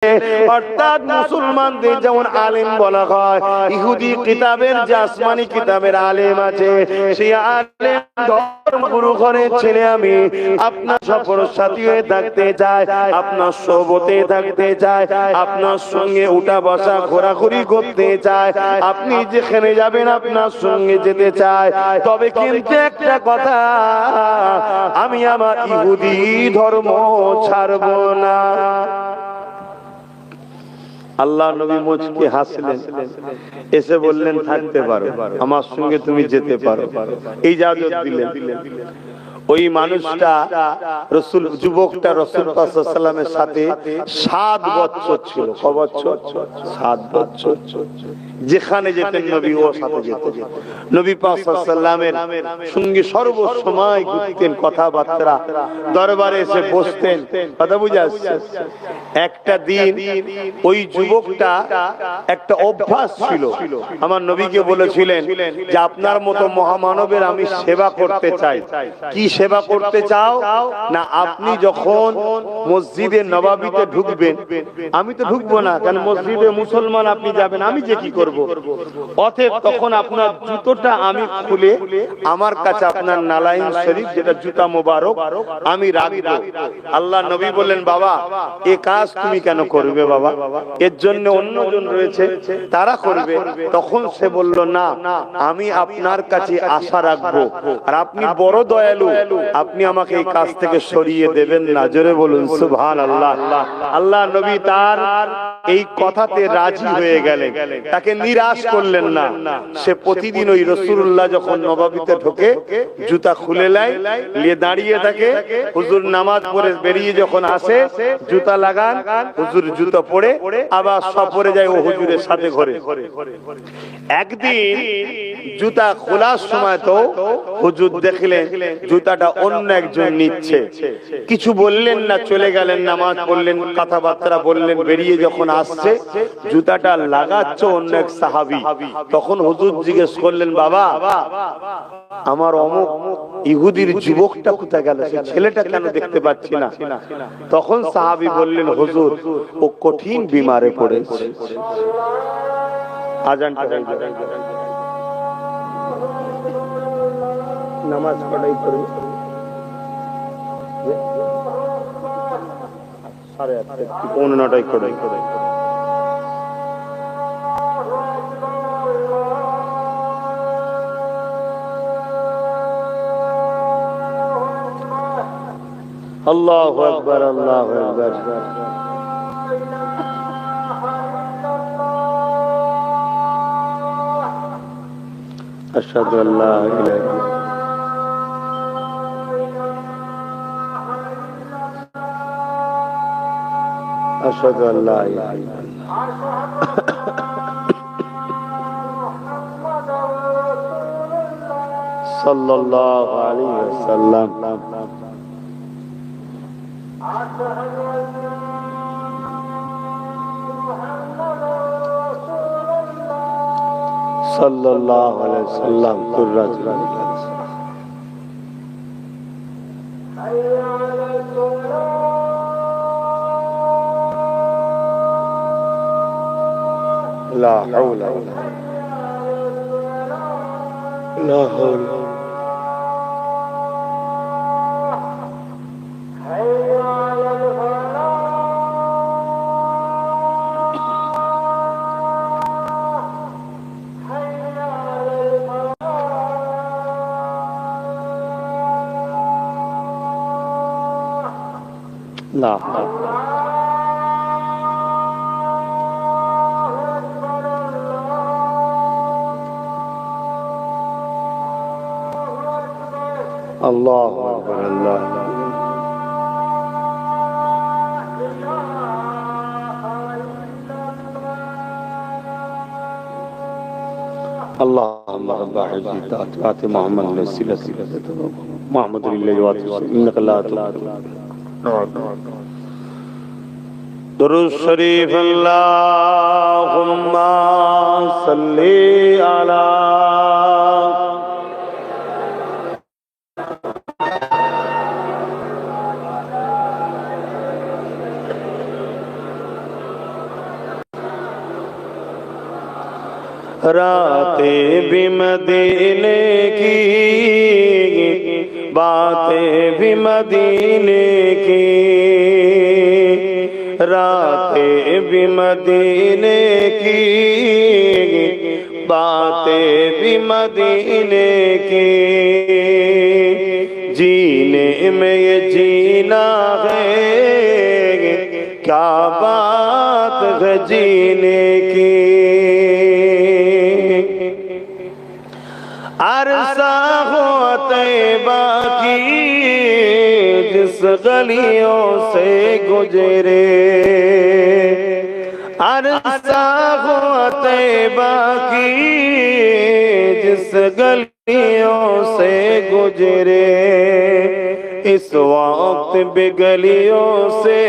ছেলে, অর্থাৎ মুসলমানদের যেমন আলেম বলা হয়, ইহুদি কিতাবের যে আসমানি কিতাবের আলেম আছে, সেই আলেম ধর্মগুরু ঘরের ছেলে আমি আপনার সফর সাথী হয়ে থাকতে চাই, আপনার সোবতে থাকতে চাই, আপনার সঙ্গে উঠা বসা ঘোরাঘুরি করতে চাই, আপনি যেখানে যাবেন আপনার সঙ্গে যেতে চাই। তবে কিন্তু একটা কথা, আমি আমার ইহুদি ধর্ম ছাড়ব না। আল্লাহ নবী মুচকি হাসলেন, এসে বললেন থাকতে পারো, আমার সঙ্গে তুমি যেতে পারো, এই ইজাজত দিলেন। ওই মানুষটা রাসূল, যুবকটা রাসূল পাক সাল্লাল্লাহু আলাইহি ওয়াসাল্লামের সাথে 7 বছর ছিল। ক বছর? 7 বছর। যেখানে যেতেন নবী ওর সাথে যেতেন। নবী পাক সাল্লাল্লাহু আলাইহি ওয়াসাল্লামের সঙ্গে সর্বসময় ঘুরতেন, কথাবার্তা, দরবারে এসে বসতেন। কথা বুঝা আসছে? একটা দিন ওই যুবকটা একটা অভ্যাস ছিল, আমার নবীকে বলেছিলেন যে আপনার মতো মহামানবের আমি সেবা করতে চাই। কি সেবা করতে চাও? না, আপনি যখন মসজিদে নববীতে ঢুকবেন, আমি তো ঢুকবো না, কারণ মসজিদে মুসলমান আপনি যাবেন, আমি যে কি করব? অতএব তখন আপনার জুতোটা আমি খুলে আমার কাছে আপনার নালাইন শরীফ, যেটা জুতা মোবারক, আমি রাখবো। আল্লাহ নবী বললেন, বাবা এ কাজ তুমি কেন করবে বাবা? এর জন্য অন্যজন রয়েছে, তারা করবে। তখন সে বলল, না, আমি আপনার কাছে আশা রাখবো, আর আপনি বড় দয়ালু, আপনি আমাকে এই কাজ থেকে সরিয়ে দেবেন না। জোরে বলুন সুবহানাল্লাহ। আল্লাহ নবী তার এই কথাতে রাজি হয়ে গেলেন, তাকে নিরাশ করলেন না। সে প্রতিদিন ওই রাসূলুল্লাহ যখন নববীতে ঢোকে, জুতা খুলে নিয়ে দাঁড়িয়ে থাকে, হুজুর নামাজ পড়ে বেরিয়ে যখন আসে, জুতা লাগান, হুজুর জুতা পরে আবার সফরে যায় ও হুজুরের সাথে ঘরে। একদিন জুতা খোলার সময় তো হুজুর দেখলেন জুতাটা অন্য একজন নিচ্ছে, কিছু বললেন না, চলে গেলেন, নামাজ পড়লেন, কথাবার্তা বললেন, বেরিয়ে যখন আসছে জুতাটা লাগাচ্ছে অন্য এক সাহাবী। তখন হুজুর জিজ্ঞেস করলেন, বাবা আমার অমুক ইহুদির যুবকটা কোথায় গেল, সেই ছেলেটা কেন দেখতে পাচ্ছি না? তখন সাহাবী বললেন, হুজুর ও কঠিন বিমারে পড়েছে। আজানটা হয়ে গেল, নামাজ পড়াই করুন, 8:30 9:30 করে। আল্লাহু আকবার, আল্লাহু আকবার। আশহাদু আল্লা ইলাহা ইল্লাল্লাহ। আশহাদু আল্লা ইলাহা ইল্লাল্লাহ। সাল্লাল্লাহু আলাইহি ওয়াসাল্লাম। সাল্লাল্লাহু আলাইহি ওয়াসাল্লাম। লা হাওলা লা হাওলা। لا الله أكبر الله اللهم رب عزة آت محمد الوسيلة محمد لله إنك لا درود شریف اللهم صل على रातें भी मदीने की, बातें भी मदीने की, रातें भी मदीने की, बातें भी मदीने की, जीने में ये जीना है, क्या बात है जीने की। अरसा हो तैबा की जिस गलियों से गुजरे, अरसा हो तैबा की जिस गलियों से गुजरे, इस वक्त भी गलियों से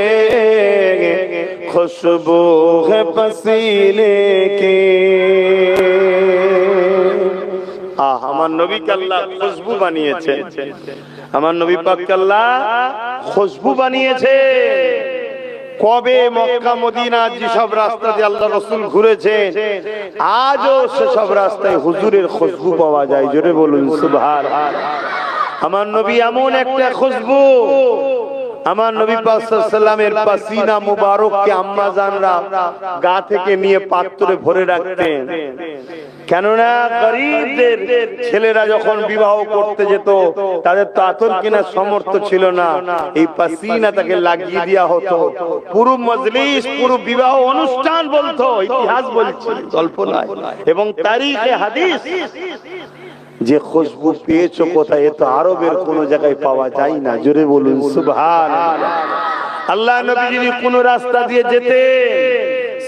खुशबू है पसीने की। আমার নবীকে আল্লাহ খুশবু বানিয়েছে, আমার নবী পাককে আল্লাহ খুশবু বানিয়েছে। কবে মক্কা মদিনা যেসব রাস্তা দিয়ে আল্লাহ রাসূল ঘুরেছে, আজও সেসব রাস্তায় হুজুরের খুশবু পাওয়া যায়। জোরে বলুন সুবহানাল্লাহ। আমার নবী এমন একটা খুশবু, আমার নবী পাক সাল্লাল্লাহু আলাইহি ওয়াসাল্লামের পাসিনা মুবারককে আম্মা জানরা গা থেকে নিয়ে পাত্রে ভরে রাখতেন। কেননা গরীবদের ছেলেরা যখন বিবাহ করতে যেত, তাদের তো আতর কেনার সামর্থ্য ছিল না, এই পাসিনা তাকে লাগিয়ে দেওয়া হতো। পুরো মজলিস, পুরো বিবাহ অনুষ্ঠান বলতো, ইতিহাস বলছে, গল্প নয়। এবং তারিখে হাদিস যে খুশবু পেয়েছো কোথায়, এ তো আরবের কোন জায়গায় পাওয়া যায় না। জোরে বলুন সুবহানাল্লাহ। আল্লাহ নবী যদি কোন রাস্তা দিয়ে যেতে,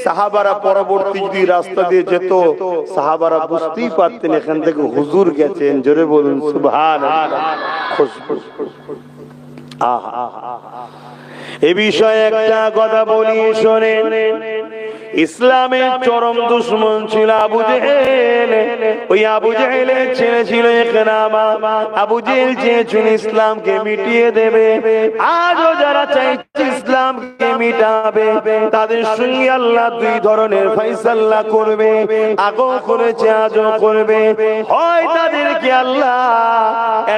সাহাবারা পরবর্তী যদি রাস্তা দিয়ে যেত, সাহাবারা বুঝতেই পারতেন এখান থেকে হুজুর গেছেন। জোরে বলুন সুবহানাল্লাহ। খুশবু, আহা। এ বিষয়ে একটা কথা বলি শোনেন। ইসলামের চরম দুশমন ছিল আবু জেহেল। ওই আবু জেহেলের ছেলে ছিল ইকরামা। আবু জেহেল চেয়েছিল ইসলামকে মিটিয়ে দেবে। আজও যারা চাইছে ইসলামকে মিটাবে, তাদের সঙ্গে আল্লাহ দুই ধরনের ফয়সালা করবে। আগেও করেছে, আজও করবে। হয় তাদেরকে আল্লাহ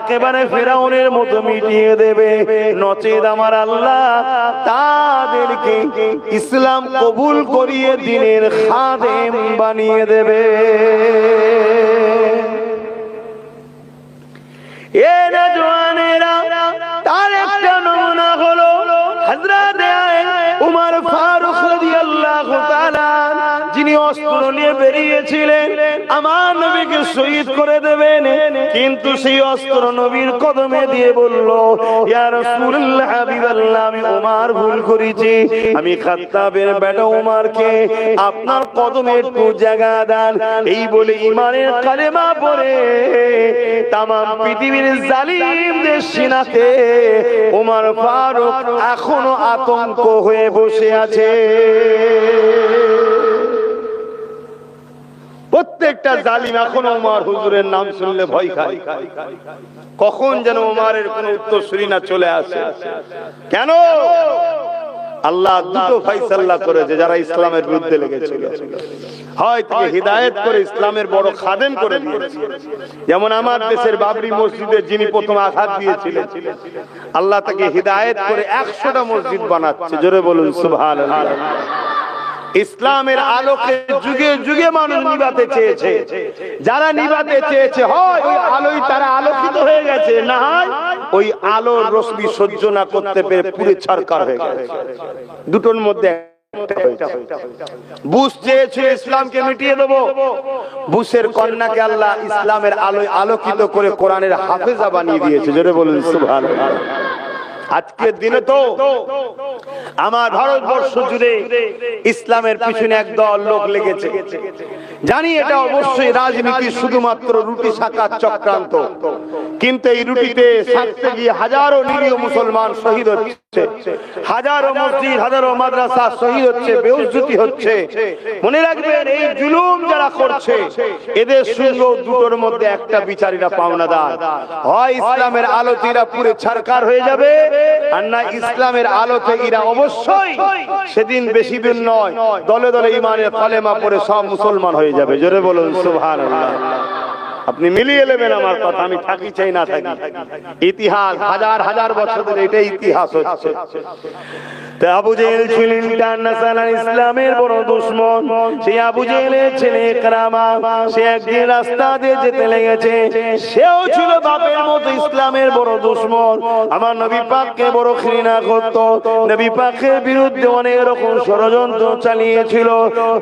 একেবারে ফেরাউনের মতো মিটিয়ে দেবে, নচেত আমার আল্লাহ তাদেরকে ইসলাম কবুল করিয়ে দিনের খাদেম বানিয়ে দেবে। এ নওজওয়ানেরা, তার একটা নমুনা হলো হযরত উমর ফারুক রাদিয়াল্লাহু তাআলা, যিনি অস্ত্র নিয়ে বেরিয়েছিলেন আমার নবীকে শহীদ করে দেবেন। কিন্তু সেই অস্ত্র নবীর কদমে দিয়ে বলল, ইয়া রাসূলুল্লাহ, হাবিবাল্লাহ, আমি ওমর ভুল করেছি, আমি খাত্তাবের বেটা ওমরকে আপনার কদমে একটু জায়গা দেন। এই বলে ঈমানের কালেমা পড়ে তাম পৃথিবীর জালিমদের সিনাতে ওমর ফারুক এখনো আতঙ্ক হয়ে বসে আছে। প্রত্যেকটা জালিম এখন ওমর হুজুরের নাম শুনলে ভয় খায়, কখন যেন ওমরের কোন উত্তরসূরি না চলে আসে। কেন? আল্লাহ দুটো ফয়সালা করেছে, যারা ইসলামের বিরুদ্ধে লেগেছিল হয় তাকে হিদায়াত করে ইসলামের বড় খাদেম করে দিয়েছে। যেমন আমার দেশের বাবরি মসজিদে যিনি প্রথম আঘাত দিয়েছিলেন, আল্লাহ তাকে হিদায়াত করে 100টা মসজিদ বানাচ্ছে। জোরে বলুন সুবহানাল্লাহ। ইসলামের আলোকে যুগে যুগে মানুষ নিভাতে চেয়েছে, যারা নিভাতে চেয়েছে হয় ওই আলোয় তারা আলোকিত হয়ে গেছে, না হয় ওই আলোর রশ্মি সহ্য না করতে পেরে পুরো ছারখার হয়ে গেছে। দুটোর মধ্যে বুশ চেয়েছিল ইসলামকে মিটিয়ে দেবো, বুশের কন্যাকে আল্লাহ ইসলামের আলোয় আলোকিত করে কোরআনের হাফেজা বানিয়ে দিয়েছে। জোরে বলুন সুবহানাল্লাহ। আজকের দিনে তো আমার ভারতবর্ষ জুড়ে ইসলামের পিছনে একদল লোক লেগেছে। জানি এটা অবশ্যই রাজনীতি, শুধুমাত্র রুটি শাকার চক্রান্ত, কিন্তু এই রুটিতে সাথে গিয়ে হাজারো নিরীহ মুসলমান শহীদ হচ্ছে, হাজারো মসজিদ, হাজারো মাদ্রাসা শহীদ হচ্ছে, বেউজ্জতি হচ্ছে। মনে রাখবেন, এই জুলুম যারা করছে এদের সঙ্গে দুটোর মধ্যে একটা বিচারীরা পাওনাদার। হয় ইসলামের আলোতিরা পুরো ছারখার হয়ে যাবে, আর না ইসলামের আলোতে এরা অবশ্যই সেদিন বেশি দিন নয় দলে দলে ইমানের কালেমা পড়ে সব মুসলমান হয়ে যাবে। জোরে বলুন সুবহানাল্লাহ। আপনি মিলিয়ে নেবেন আমার কথা, আমি থাকি চাই না থাকি, ইতিহাস হাজার হাজার বছর ধরে এটাই ইতিহাস হচ্ছে। আবু জেহেল ছিলেন ইন্টারন্যাশনাল ইসলামের বড় দুশমন। সেই আবু জেহেলের ছেলে ইকরামা, সে একদিন রাস্তা দিয়ে যেতে লেগেছে, সেও ছিল বাপের মতো ইসলামের বড় দুশমন। আমার নবী পাককে বড় ঘৃণা করত, নবী পাকের বিরুদ্ধে অনেক রকম ষড়যন্ত্র চালিয়েছিল,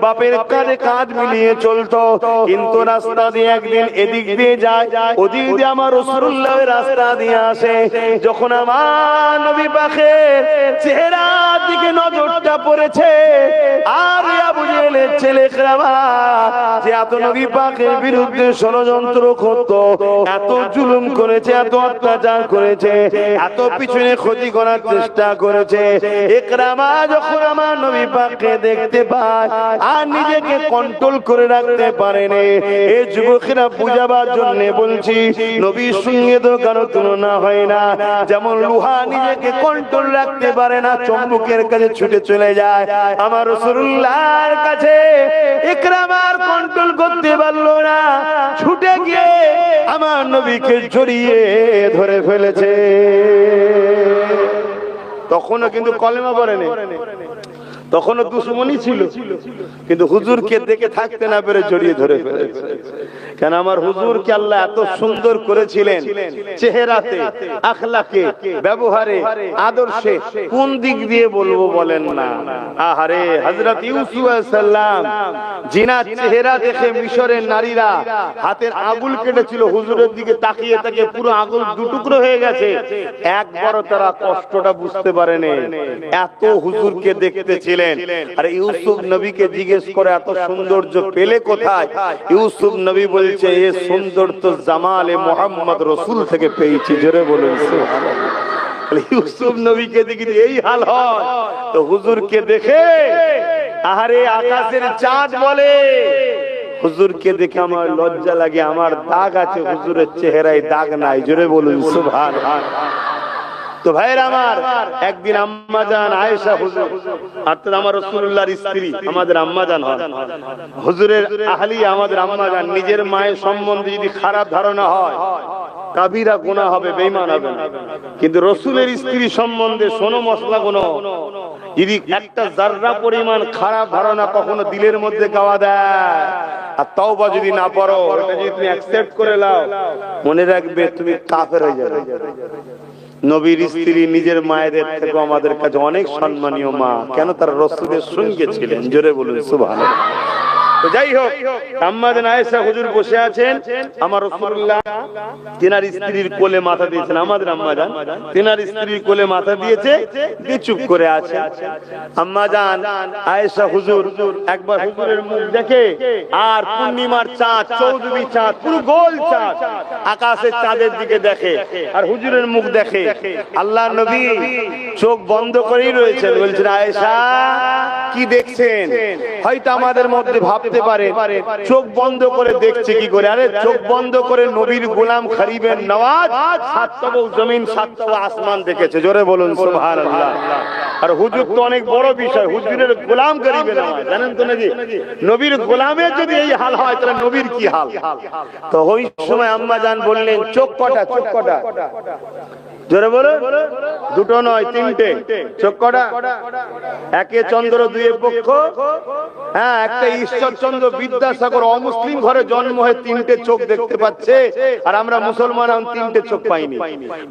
বাপের কাঁধে কাঁধ মিলিয়ে চলতো। কিন্তু রাস্তা দিয়ে একদিন এদিক দিয়ে যায়, ওদিক দিয়ে আমার রাসূলুল্লাহ রাস্তা দিয়ে আসে। যখন আমার নবী পাকের চেহারা দিকে নজরটা পড়েছে, আর আবু জেহেলের ছেলে ইকরামা যে এত নবী পাকের বিরুদ্ধে ষড়যন্ত্র করত, এত জুলুম করেছে, এত অত্যাচার করেছে, এত পিছনে ক্ষতি করার চেষ্টা করেছে, ইকরামা যখন আমার নবী পাককে দেখতে পায় আর নিজেকে কন্ট্রোল করে রাখতে পারেনি। এই যুবকেরা বুঝাবার জন্য বলছি, নবীর সঙ্গে তো কারো তুলনা হয় না। যেমন লোহা নিজেকে কন্ট্রোল রাখতে পারে না, চুম্বকের কাছে ছুটে চলে যায়, আমার রাসূলুল্লাহর কাছে ইকরামার কন্ট্রোল করতে পারলো না, ছুটে গিয়ে আমার নবীকে জড়িয়ে ধরে ফেলেছে। তখনও কিন্তু কলেমা পড়েনি, তখনও দুশমনী ছিল, কিন্তু হুজুরকে দেখে থাকতে না পেরে জড়িয়ে ধরে ফেলেছে। কেন আমার হুজুরকে আল্লাহ এত সুন্দর করেছিলেন, চেহারাতে, আখলাকে, ব্যবহারে, আদর্শে, কোন দিক দিয়ে বলবো বলেন না। আহারে হযরত ইউসুফ আলাইহিস সালাম জিনার চেহারা দেখে মিশরের নারীরা হাতের আঙ্গুল কেটেছিল, হুজুরের দিকে তাকিয়ে তাকিয়ে পুরো আঙ্গুল দুটুকরো হয়ে গেছে, একবারও তারা কষ্টটা বুঝতে পারেনি, এত হুজুরকে দেখতে ছিলেন। আর ইউসুফ নবীকে জিজ্ঞেস করে এত সৌন্দর্য পেলে কোথায়? ইউসুফ নবী বলছে, এ সৌন্দর্য জামালে মুহাম্মদ রাসূল থেকে পেয়েছি। জোরে বলুন সুবহানাল্লাহ। ইউসুফ নবীকে দেখি এই হাল হয়, তো হুজুরকে দেখে আহারে আকাশের চাঁদ বলে, হুজুরকে দেখে আমার লজ্জা লাগে, আমার দাগ আছে, হুজুরের চেহারায় দাগ নাই। জোরে বলুন সুবহানাল্লাহ। তো ভাইরা আমার, একদিন আম্মা জান আয়েশা হুজুর অর্থাৎ আমার রাসূলুল্লাহর স্ত্রী, আমাদের আম্মা জান হন, হুজুরের আহলি আমাদের আম্মা জান, নিজের মায়ের সম্বন্ধে যদি খারাপ ধারণা হয় কাবিরা গুনাহ হবে, বেঈমান হবে, কিন্তু রাসূলের স্ত্রী সম্বন্ধে শোনো মশলা গুনাহ, যদি একটা যাররা পরিমাণ খারাপ ধারণা কখনো দিলের মধ্যে গাওয়া দেয় আর তওবা যদি না পড়ো, এটা যদি তুমি অ্যাকসেপ্ট করে নাও, মনে রাখবে তুমি কাফের হয়ে যাবে। নবীর স্ত্রী নিজের মায়েদের থেকে আমাদের কাছে অনেক সম্মানীয় মা, কেন তারা রাসূলের সঙ্গে ছিলেন। জোরে বলুন সুবহানাল্লাহ। তো যাই হোক, আম্মা জান আয়েশা হুজুর বসে আছেন, আমার রাসূলুল্লাহ তিনার স্ত্রীর কোলে মাথা দিয়েছেন, আমাদের আম্মা জান তিনার স্ত্রীর কোলে মাথা দিয়েছে, দিয়ে চুপ করে আছে। আম্মা জান আয়েশা হুজুর একবার হুজুরের মুখ দেখে, আর পূর্ণিমার চাঁদ, চৌদ্দবী চাঁদ, পুরো গোল চাঁদ আকাশের চাঁদের দিকে দেখে, আর হুজুরের মুখ দেখে। আল্লাহ নবী চোখ বন্ধ করেই রয়েছেন, বলছেন আয়েশা কি দেখছেন? হয়তো আমাদের মধ্যে ভাবতে পারে চোখ বন্ধ করে দেখছে কি করে, আরে চোখ বন্ধ করে নবীর গোলাম খরিবের নওয়াজ সাতটা জমিন সাতটা আসমান দেখেছে। জোরে বলুন সুবহানাল্লাহ। আর হুজুর তো অনেক বড় বিষয়, হুজুরের গোলাম খরিবের নওয়াজ, জানেন তো নাকি? নবীর গোলামের যদি এই হাল হয় তাহলে নবীর কি হাল? তো ওই সময় আম্মা জান বললেন, চোখ কটা? চোখ কটা? জোরে বলো, দুটো নয় তিনটে। চোখ কটা? একে চন্দ্র, দুয়ে পক্ষ। হ্যাঁ, একটা ঈশ্বরচন্দ্র বিদ্যাসাগর অমুসলিম ঘরে জন্ম হয়ে তিনটে চোখ দেখতে পাচ্ছে, আর আমরা মুসলমান তিনটে চোখ পাইনি।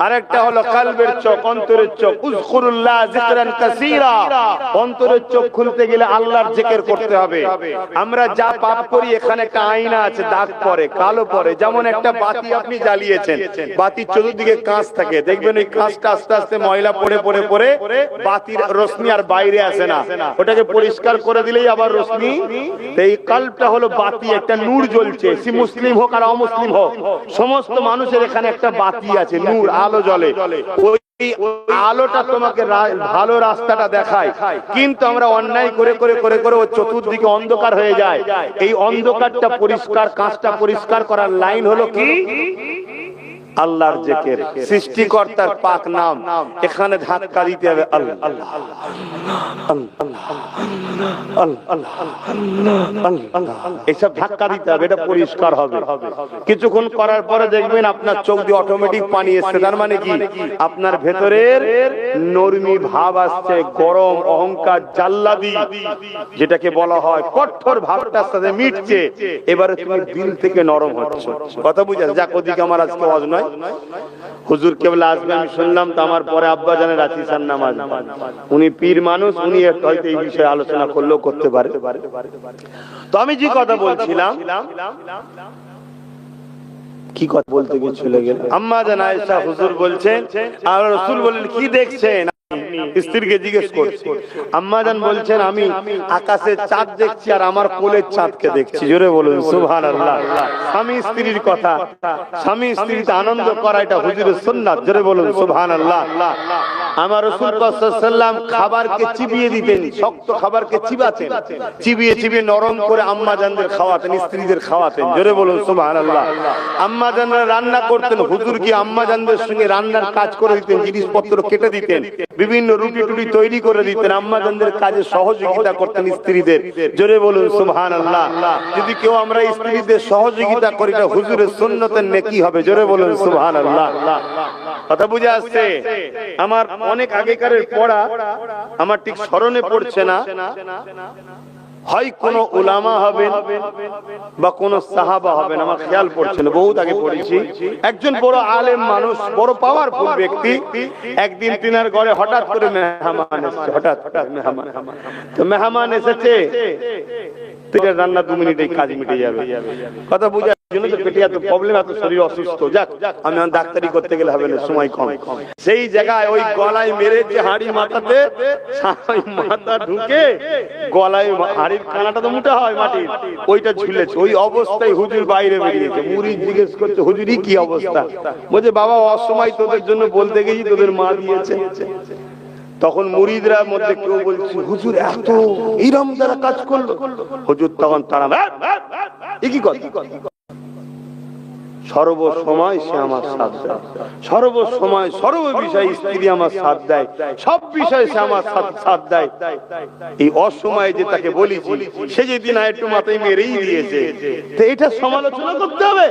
আর একটা হলো কালবের চোখ, অন্তরের চোখ। উযকুরুল্লাহ যিকরান কাসীরা, অন্তরের চোখ খুলতে গেলে আল্লাহর জিকির করতে হবে। আমরা যা পাপ করি এখানে একটা আয়না আছে, দাগ পড়ে, কালো পড়ে। যেমন একটা বাতি আপনি জ্বালিয়েছেন, বাতির চতুর্দিকে কাঁচ থাকে, দেখবেন ওই কাঁচটা আস্তে আস্তে ময়লা পড়ে পড়ে পড়ে বাতির রশ্মি আর বাইরে আসে না, ওটাকে পরিষ্কার করে দিলেই আবার রশ্মি। এই কালবটা হলো বাতি, একটা নূর জ্বলছে, সে মুসলিম হোক আর অমুসলিম হোক, সমস্ত মানুষের এখানে একটা বাতি আছে, নূর, আলো জ্বলে। ওই আলোটা তোমাকে ভালো রাস্তাটা দেখায়, কিন্তু আমরা অন্যায় করে করে করে করে ও চতুর্দিকে অন্ধকার হয়ে যায়। এই অন্ধকারটা পরিষ্কার, কাঁচটা পরিষ্কার করার লাইন হলো কি? আল্লাহর জিকির, সৃষ্টিকর্তার পাক নাম, এখানে ধাক্কা দিতে হবে আল্লাহ আল্লাহ আল্লাহ, এইসব ধাক্কা দিতে হবে, এটা পরিষ্কার হবে। কিছুক্ষণ করার পরে দেখবেন আপনার চোখ দিয়ে অটোমেটিক পানি এসছে, তার মানে কি আপনার ভেতরের নরমি ভাব আসছে, গরম অহংকার জাল্লাদি যেটাকে বলা হয় কঠোর ভাবটার সাথে মিটছে, এবারে তুমি দিল থেকে নরম হচ্ছে। কথা বুঝা যাক, ওদিকে আমার আজকে ওয়াজ নয়, হুজুর কেবল আসবে আমি শুনলাম, তো আমার পরে আব্বা জানের রাতিসার নামাজ, উনি পীর মানুষ, উনি হয়তো এই বিষয়ে আলোচনা করলেও করতে পারে। তো আমি যে কথা বলছিলাম, কি কথা বলতে গিয়ে চলে গেল, আম্মা জান আয়েশা হুজুর বলছেন আর রাসূল বলেন কি দেখছেন, স্ত্রীকে জিজ্ঞেস করছে। আম্মা জান বলছেন আমি আকাশে চাঁদ দেখছি আর আমার কোলের চাঁদকে দেখছি। জোরে বলুন সুবহানাল্লাহ। স্বামী স্ত্রীর কথা, স্বামী স্ত্রীতে আনন্দ করা এটা হুজুরের সুন্নাত। জোরে বলুন সুবহানাল্লাহ। আমার রাসূল পাক সাল্লাল্লাহু আলাইহি ওয়াসাল্লাম খাবারকে চিবিয়ে দিতেন, শক্ত খাবারকে চিবাতেন, চিবিয়ে চিবিয়ে নরম করে আম্মা জানদের খাওয়াতেন, স্ত্রীদের খাওয়াতেন। জোরে বলুন সুবহানাল্লাহ। আম্মা জানরা রান্না করতেন, হুজুর কি আম্মা জানদের সঙ্গে রান্নার কাজ করে দিতেন, জিনিসপত্র কেটে দিতেন, বিভিন্ন রুটি টুটি তৈরি করে দিতেন, আম্মা জানদের কাজে সহযোগিতা করতেন স্ত্রীদের। জোরে বলুন সুবহানাল্লাহ। যদি কেউ আমরা স্ত্রীদের সহযোগিতা করি এটা হুজুরের সুন্নতের নেকি হবে। জোরে বলুন সুবহানাল্লাহ। কথা বুঝে আসছে? আমার অনেক আগেকারের পড়া আমার ঠিক স্মরণে পড়ছে না, হয় কোন উলামা হবেন বা কোন সাহাবা হবেন, আমার খেয়াল পড়ছে না, বহুত আগে পড়েছি। একজন বড় আলেম মানুষ, বড় পাওয়ারফুল ব্যক্তি, একদিন তিনার ঘরে হঠাৎ করে মেহমান এসেছে, হঠাৎ মেহমান। তো মেহমান এসেছে, রান্না 2 মিনিটেই কাজ মিটে যাবে। কথা বুঝা জন্য তো পেটে এত প্রবলেম, এত শরীর অসুস্থ, যাক আমি ডাক্তারি করতে গেলে হবে না, সময় কম। সেই জায়গায় ওই গলায় মেরেছে হাড়ি মাথাতে, মাথা ঢুকে গলায়, হাড়ির কানাটা তো মোটা হয় মাটির, ওইটা ঝুলেছে। ওই অবস্থায় হুজুর বাইরে বেরিয়েছে। মুরিদ জিজ্ঞেস করছে হুজুরই কি অবস্থা? বলছে বাবা অসময় তোদের জন্য বলতে গেছি, তোদের মা দিয়েছে। তখন মুরিদরা মধ্যে কেউ বলছে হুজুর এত ইরম দ্বারা কাজ করলো। হুজুর তখন তারা কি কথা, সর্বসময় সে আমার সাথ দেয়, সর্বসময় সর্ব বিষয়ে স্ত্রী আমার সাথ দেয়, সব বিষয়ে সে আমার সাথ দেয়। এই অসময়ে যে তাকে বলেছি, সে যেদিন একটু মাথায় মেরেই দিয়েছে, তো এটা সমালোচনা করতে হবে।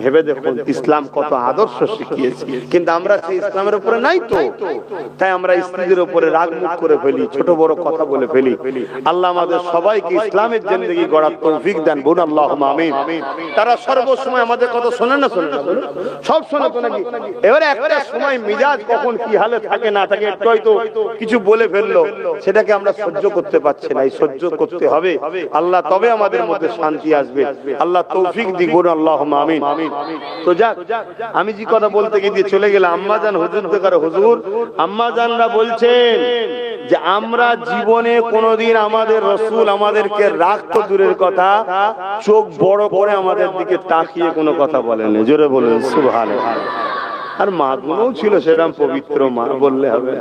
ভেবে দেখুন ইসলাম কত আদর্শ শিখিয়েছে, কিন্তু আমরা সেই ইসলামের উপরে নাই তো, তাই আমরা স্ত্রীদের উপরে রাগ মুখ করে ফেলি, ছোট বড় কথা বলে ফেলি। আল্লাহ আমাদের সবাইকে ইসলামের জিন্দেগি গড়ার তৌফিক দেন, বলুন আল্লাহুম্মা আমিন। তারা সর্বসময় আমাদের কথা শোনে না, শোনে না, সব শোনে তো নাকি? এবারে একটা সময় মিজাজ কখন কি হালে থাকে না থাকে, একটু হয়তো কিছু বলে ফেললো, সেটাকে আমরা সহ্য করতে পারছি না। এই সহ্য করতে হবে আল্লাহ, তবে আমাদের মধ্যে শান্তি আসবে। আল্লাহ তৌফিক দিক, বলুন আল্লাহুম্মা আমিন। তো যাক, আমি যে কথা বলতে গিয়ে চলে গেলাম, আম্মা জান হুজুর থেকে হুজুর আম্মা জানরা বলছেন যে আমরা জীবনে কোনোদিন আমাদের রাসূল আমাদেরকে রাখতো দূরের কথা, চোখ বড় করে আমাদের দিকে তাকিয়ে কোনো কথা বলেনি। জোরে বলুন সুবহানাল্লাহ। আর মা গুলোও ছিল সেরকম পবিত্র মা বললে হবে,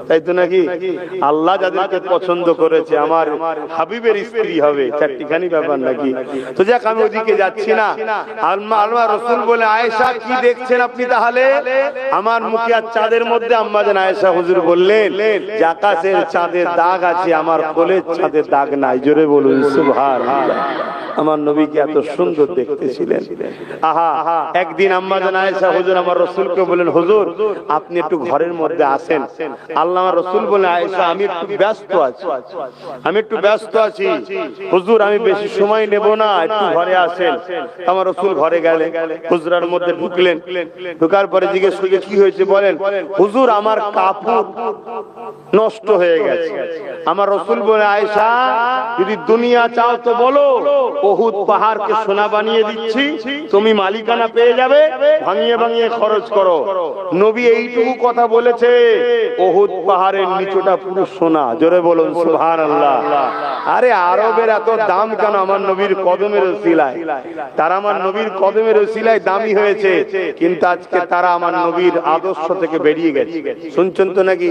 তাই তো নাকি? আল্লাহ যাদেরকে পছন্দ করেছে আমার হাবিবের স্ত্রী হবে, চারটিখানি ব্যাপার নাকি? তো যাক, আমি ওদিকে যাচ্ছি না। আল্লাহ রাসূল বলে আয়েশা কি দেখছেন আপনি তাহলে? আমার মুখে আর চাঁদের মধ্যে আম্মা জান আয়েশা হুজুর বললেন যে আকাশের চাঁদের দাগ আছে, আমার কোলের চাঁদের দাগ নাই। জোরে বলুন সুবহানাল্লাহ। আমার নবীকে এত সুন্দর দেখতে ছিলেন। আহা, একদিন আম্মা জান আয়েশা হুজুর আমার রাসূলকে বলেন হুজুর আপনি একটু ঘরের মধ্যে আসেন। আল্লাহ রাসূল বলেন আয়েশা আমি একটু ব্যস্ত আছি, আমি একটু ব্যস্ত আছি হুজুর, আমি বেশি সময় নেব না, একটু ঘরে আসেন। আমার রাসূল ঘরে গেলেন, হুজরার মধ্যে ঢুকলেন, ঢোকার পরে জিজ্ঞেস করলেন কি হয়েছে? বলেন হুজুর আমার কাপড় নষ্ট হয়ে গেছে। আমার রাসূল বলে আয়েশা যদি দুনিয়া চাও তো বলো, উহুদ পাহাড়কে সোনা বানিয়ে দিচ্ছি, তুমি মালিকানা পেয়ে যাবে, ভাঙিয়ে ভাঙিয়ে খরচ করো। নবী এইটুকু কথা বলেছে, উহুদ পাহাড়ের নিচটা পুরো সোনা। জোরে বলুন সুবহানাল্লাহ। আরে আরবের এত দাম কেন আমার নবীর কদমের ওসিলায়? তারা আমার নবীর কদমের ওসিলায় দামি হয়েছে, কিন্তু আজকে তারা আমার নবীর আদর্শ থেকে বেরিয়ে গেছে। শুনছেন তো নাকি?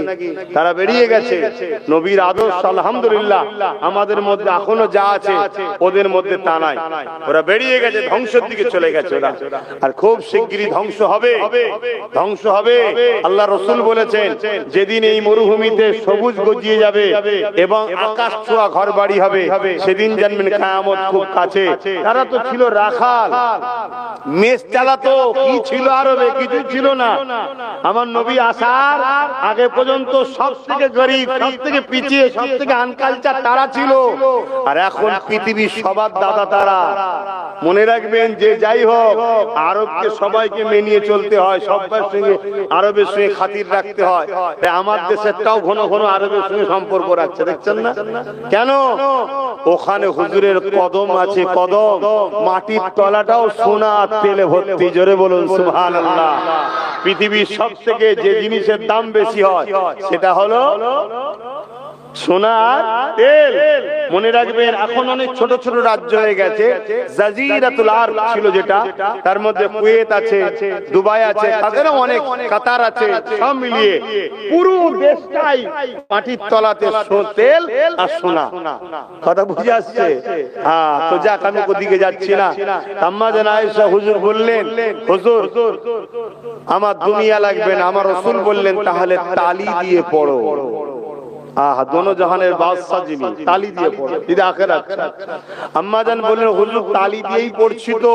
তারা বেরিয়ে গেছে নবীর আদর্শ। আলহামদুলিল্লাহ আমাদের মধ্যে এখনো যা আছে ওদের মধ্যে তা নাই। ওরা বেরিয়ে গেছে, ধ্বংসের দিকে চলে গেছে ওরা। আর খুব শিগগিরই ধ্বংস হবে, ধ্বংস হবে। আল্লাহ রাসূল বলেছেন, যেদিন এই মরুভূমিতে সবুজ গজিয়ে যাবে এবং আকাশ ছোঁয়া ঘর বাড়ি হবে, সেদিন জানবেন কিয়ামত খুব কাছে। তারা তো ছিল রাখাল, মেষ চালাতো, কি ছিল আরবে? কিছু ছিল না। আমার নবী আসার আগে পর্যন্ত সব থেকে গরিব, সব থেকে পিছিয়ে, সব থেকে আনকালচার তারা ছিল। আর এখন পৃথিবীর সবার দাদা তারা। মনে রাখবেন যে যাই হোক, আরবকে সবাইকে মেনিয়ে চলতে হয়, সবার সঙ্গে আরবের সঙ্গে খাতির রাখতে হয়। আমার দেশেরটাও ঘন ঘন আরবের সঙ্গে সম্পর্ক রাখছে, দেখছেন না কেন? ওখানে হুজুরের কদম আছে, কদম, মাটির তলাটাও সোনা তেলে ভর্তি। জোরে বলুন সুবহানাল্লাহ। পৃথিবীর সব থেকে যে জিনিসের দাম বেশি হয় সেটা হলো সোনা তেল। মনে রাখবেন এখন অনেক ছোট ছোট রাজ্য হয়ে গেছে। জাজিরাতুল আরব ছিল যেটা, তার মধ্যে কুয়েত আছে, দুবাই আছে, তাদেরও অনেক, কাতার আছে, সব মিলিয়ে পুরো দেশটাই মাটির তলাতে তেল আর সোনা। কথা বুঝে আসছে? হ্যাঁ, তো যাক আমি ওদিকে যাচ্ছি না। আম্মা জান আয়েশা হুজুর বললেন, হুজুর আমার দুনিয়া লাগবে না। আমার রাসূল বললেন, তাহলে তালি দিয়ে পড়ো। দোনো জাহানের বাদশা যিনি, তালি দিয়ে পড়ো, দিদা আখিরাত। আম্মা জান বললেন, হুজুর তালি দিয়েই পড়ছি তো,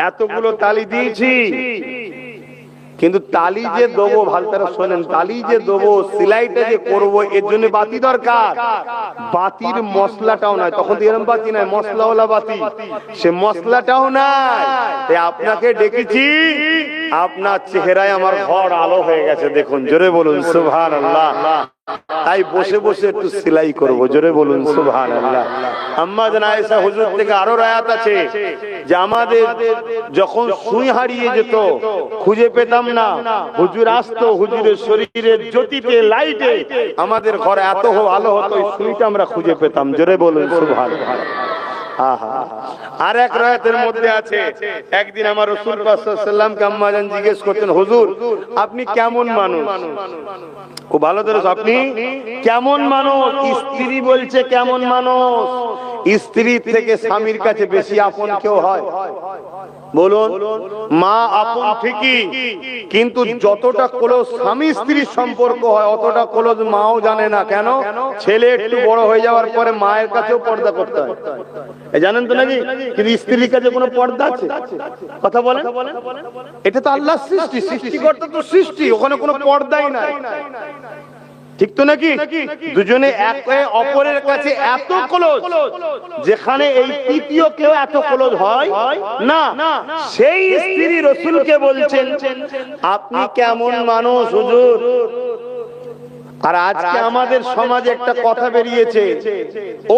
এতগুলো তালি দিয়েছি, কিন্তু তালি যে দেবো, ভালো করে শোনেন, তালি যে দেবো, সেলাইটা যে করবো, এর জন্য বাতি দরকার। বাতির মশলাটাও নাই, তখন এরকম বাতি নাই, মশলাওয়ালা বাতি, সে মশলাটাও নাই। তাই আপনাকে ডেকেছি, আপনার চেহারায় আমার ঘর আলো হয়ে গেছে, দেখুন। জোরে বলুন সুবহানাল্লাহ। তাই বসে বসে একটু সেলাই করব। জোরে বলুন সুবহানাল্লাহ। আম্মা জান আয়েশা হুজুর থেকে আরো রায়াত আছে যে আমাদের যখন সুই হারিয়ে যেত, খুঁজে পেতাম না, হুজুর আসতো, হুজুরের শরীরের জ্যোতিতে, লাইটে আমাদের ঘরে এত আলো হতো, ওই সুইটা আমরা খুঁজে পেতাম। জোরে বলুন সুবহানাল্লাহ। আর এক রায়াতের মধ্যে আছে, একদিন আমার রাসূল পাক সাল্লাল্লাহু আলাইহি ওয়াসাল্লামকে আম্মা জান জিজ্ঞেস করতেন, হুজুর আপনি কেমন মানুষ? ও ভালো ধরে, আপনি কেমন মানুষ? স্ত্রী বলছে কেমন মানুষ? স্ত্রীর থেকে স্বামীর কাছে বেশি আপন কেউ হয়? বলুন। মা আপন ঠিকই, কিন্তু যতটা ক্লোজ স্বামী স্ত্রীর সম্পর্ক হয়, অতটা ক্লোজ মাও জানে না। কেন? ছেলে একটু বড় হয়ে যাওয়ার পরে মায়ের কাছেও পর্দা করতে হয়, জানেন তো নাকি? কিন্তু স্ত্রীর কাছে কোনো পর্দা আছে? কথা বলেন। এটা তো আল্লাহর সৃষ্টি, সৃষ্টিকর্তা তো সৃষ্টি, ওখানে কোনো পর্দাই নাই, ঠিক তো নাকি? দুজনে একে অপরের কাছে এত ক্লোজ, যেখানে এই তৃতীয় কেউ এত ক্লোজ হয় না। সেই স্ত্রী রাসূলকে বলছেন, আপনি কেমন মানুষ হুজুর? আর আজকে আমাদের সমাজে একটা কথা বেরিয়েছে,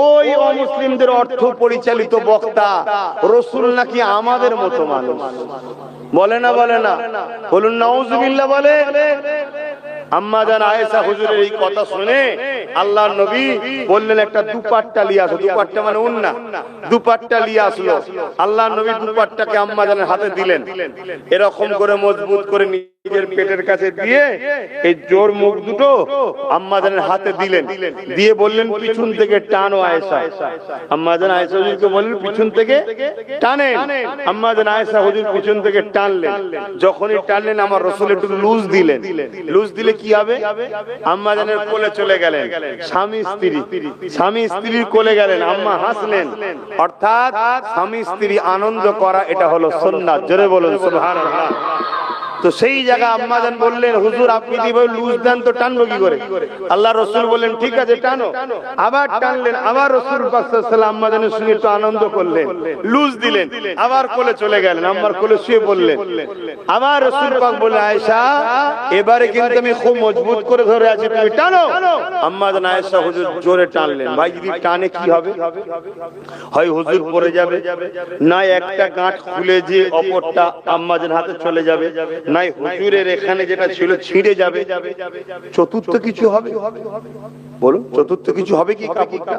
ওই অমুসলিমদের অর্থ পরিচালিত বক্তা রাসূল নাকি আমাদের মতো মানুষ। বলে না? বলে না? বলুন নাউজুবিল্লাহ। বলে। আম্মা জান আয়েশা হুজুরের এই কথা শুনে আল্লাহর নবী বললেন, একটা দুপাট্টা নিয়ে আসো। দুপাট্টা মানে ওন্না, দুপাট্টা নিয়ে আসলো। আল্লাহর নবী দুপাট্টাকে আম্মা জানের হাতে দিলেন, এরকম করে মজবুত করে নিজের পেটের কাছে দিয়ে এই জোর মুখ দুটো আম্মা জানের হাতে দিলেন, দিয়ে বললেন, পিছন থেকে টানো আয়েশা। আম্মা জান আয়েশা হুজুরকে বললেন, পিছন থেকে টানেন। আম্মা জান আয়েশা হুজুর পিছন থেকে টানলেন। যখনই টানলেন, আমার রাসূল একটু লুজ দিলেন। লুজ দিলে কি হবে? আম্মা জানের কোলে চলে গেলেন। স্বামী স্ত্রী, স্বামী স্ত্রীর কোলে গেলেন, আম্মা হাসলেন। অর্থাৎ স্বামী স্ত্রী আনন্দ করা, এটা হলো সুন্নাত। জোরে বলুন সুবহানাল্লাহ। তো সেই জায়গা আম্মা জান বললেন, হুজুর আপনি যদি লুজ দেন তো টানবো কি করে? আল্লাহ রাসূল বললেন, ঠিক আছে টানো। আবার টানলেন, আবার রাসূল পাক সাল্লাল্লাহু আলাইহি ওয়াসাল্লাম আম্মা জানের সঙ্গে একটু আনন্দ করলেন, লুজ দিলেন, আবার কোলে চলে গেলেন, আম্মার কোলে শুয়ে পড়লেন। আবার রাসূল পাক বললেন, আয়েশা এবারে কিন্তু আমি খুব মজবুত করে ধরে আছি, তুমি টানো। আম্মা জান আয়েশা হুজুর জোরে টানলেন। ভাই যদি টানে কি হবে? হয় হুজুর পড়ে যাবে, না একটা গাঁট খুলে যে অপরটা আম্মা জান হাতে চলে যাবে, নাই হুজুরের এখানে যেটা ছিল ছিঁড়ে যাবে, চতুর্থ কিছু হবে? বলুন, চতুর্থ কিছু হবে কি কাপড়টা?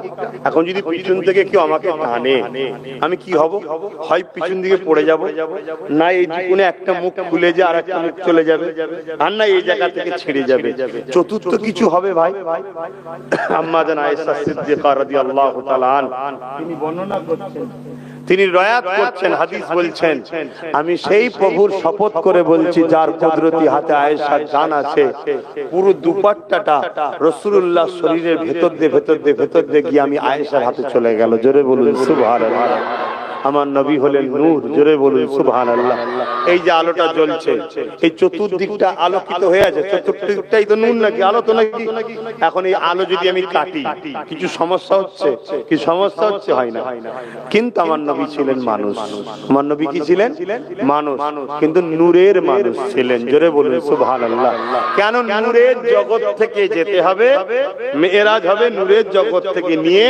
এখন যদি পিছন থেকে কেউ আমাকে টানে, আমি কি হব? হয় পিছন দিকে পড়ে যাব, না এই কোণে একটা মুখ খুলে যায় আর একটা মুখ চলে যাবে, আর না এই জায়গা থেকে ছিঁড়ে যাবে। চতুর্থ কিছু হবে ভাই? আম্মা জান আয়েশা সিদ্দিকা রাদিয়াল্লাহু তাআলা আনহা তিনি বর্ণনা করছেন, তিনি রয়াত করছেন, হাদিস বলছেন, আমি সেই প্রভুর শপথ করে বলছি যার কুদরতি হাতে আয়েশার জান আছে, পুরো দুপাট্টাটা রাসূলুল্লাহ শরীরের ভেতর দিয়ে গিয়ে আমি আয়েশার হাতে চলে গেল। জোরে বলুন সুবহানাল্লাহ। আমার নবী হলেন নূর, জোরে বলুন সুবহানাল্লাহ। এই যে আলোটা জ্বলছে, এই চতুর্দিকটা আলোকিত হয়ে আছে, চতুর্দিকটাই তো নূর নাকি, আলো তো নাকি? এখন এই আলো যদি আমি কাটি, কিছু সমস্যা হচ্ছে? কি সমস্যা হচ্ছে? হয় না। কিন্তু আমার নবী ছিলেন মানুষ। আমার নবী কি ছিলেন? মানুষ, কিন্তু নূরের মানুষ ছিলেন। জোরে বলুন সুবহানাল্লাহ। কেন? নূরের জগৎ থেকে যেতে হবে, মেরাজ হবে নূরের জগৎ থেকে নিয়ে